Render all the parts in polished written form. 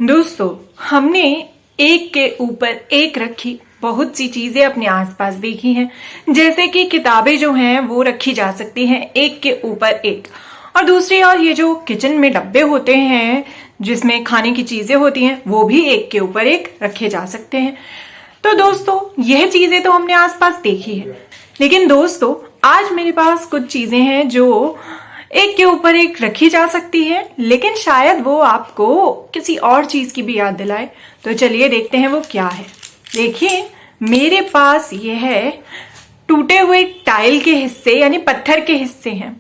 दोस्तों, हमने एक के ऊपर एक रखी बहुत सी चीजें अपने आसपास देखी हैं। जैसे कि किताबें जो हैं वो रखी जा सकती हैं एक के ऊपर एक, और दूसरी ओर ये जो किचन में डब्बे होते हैं जिसमें खाने की चीजें होती हैं वो भी एक के ऊपर एक रखे जा सकते हैं। तो दोस्तों, यह चीजें तो हमने आसपास देखी है, लेकिन दोस्तों आज मेरे पास कुछ चीजें हैं जो एक के ऊपर एक रखी जा सकती है, लेकिन शायद वो आपको किसी और चीज की भी याद दिलाए। तो चलिए देखते हैं वो क्या है। देखिए, मेरे पास ये है टूटे हुए टाइल के हिस्से यानी पत्थर के हिस्से हैं।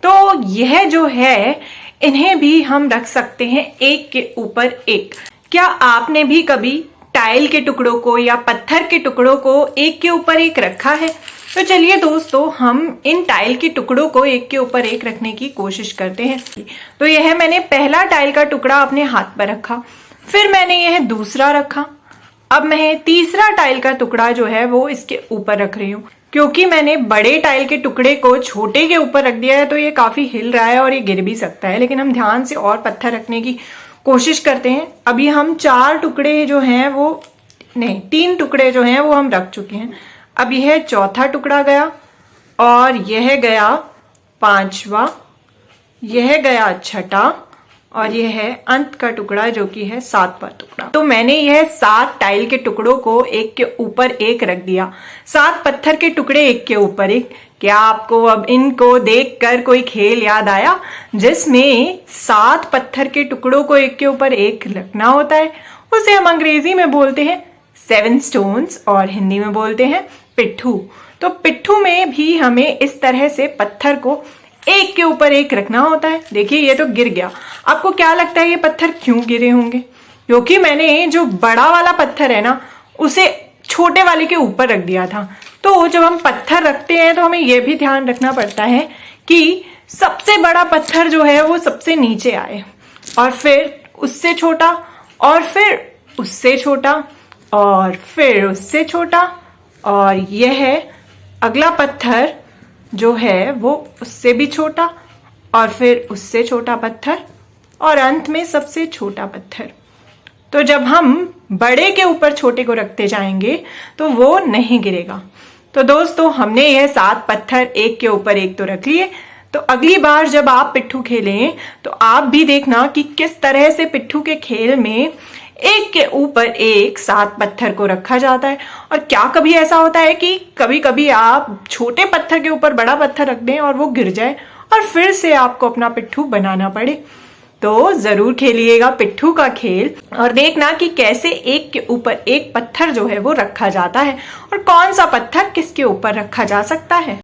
तो यह जो है इन्हें भी हम रख सकते हैं एक के ऊपर एक। क्या आपने भी कभी टाइल के टुकड़ों को या पत्थर के टुकड़ों को एक के ऊपर एक रखा है? तो चलिए दोस्तों, हम इन टाइल के टुकड़ों को एक के ऊपर एक रखने की कोशिश करते हैं। तो यह मैंने पहला टाइल का टुकड़ा अपने हाथ पर रखा, फिर मैंने यह दूसरा रखा, अब मैं तीसरा टाइल का टुकड़ा जो है वो इसके ऊपर रख रही हूँ। क्योंकि मैंने बड़े टाइल के टुकड़े को छोटे के ऊपर रख दिया है तो ये काफी हिल रहा है और ये गिर भी सकता है, लेकिन हम ध्यान से और पत्थर रखने की कोशिश करते हैं। अभी हम 4 टुकड़े जो हैं वो नहीं 3 टुकड़े जो हैं वो हम रख चुके हैं। अब यह चौथा टुकड़ा गया और यह गया 5वां, यह गया 6ठा और यह है अंत का टुकड़ा जो कि है 7वां टुकड़ा। तो मैंने यह 7 टाइल के टुकड़ों को एक के ऊपर एक रख दिया, 7 पत्थर के टुकड़े एक के ऊपर एक। क्या आपको अब इनको देखकर कोई खेल याद आया जिसमें 7 पत्थर के टुकड़ों को एक के ऊपर एक रखना होता है? उसे हम अंग्रेजी में बोलते हैं 7 स्टोन्स और हिंदी में बोलते हैं पिट्ठू। तो पिट्ठू में भी हमें इस तरह से पत्थर को एक के ऊपर एक रखना होता है। देखिए, ये तो गिर गया। आपको क्या लगता है ये पत्थर क्यों गिरे होंगे? क्योंकि मैंने जो बड़ा वाला पत्थर है ना उसे छोटे वाले के ऊपर रख दिया था। तो जब हम पत्थर रखते हैं तो हमें यह भी ध्यान रखना पड़ता है कि सबसे बड़ा पत्थर जो है वो सबसे नीचे आए, और फिर उससे छोटा, और फिर उससे छोटा, और फिर उससे छोटा, और यह है अगला पत्थर जो है वो उससे भी छोटा, और फिर उससे छोटा पत्थर, और अंत में सबसे छोटा पत्थर। तो जब हम बड़े के ऊपर छोटे को रखते जाएंगे तो वो नहीं गिरेगा। तो दोस्तों, हमने यह 7 पत्थर एक के ऊपर एक तो रख लिए। तो अगली बार जब आप पिट्ठू खेलें तो आप भी देखना कि किस तरह से पिट्ठू के खेल में एक के ऊपर एक 7 पत्थर को रखा जाता है। और क्या कभी ऐसा होता है कि कभी कभी आप छोटे पत्थर के ऊपर बड़ा पत्थर रख दें और वो गिर जाए और फिर से आपको अपना पिट्ठू बनाना पड़े? तो जरूर खेलिएगा पिट्ठू का खेल और देखना कि कैसे एक के ऊपर एक पत्थर जो है वो रखा जाता है और कौन सा पत्थर किसके ऊपर रखा जा सकता है।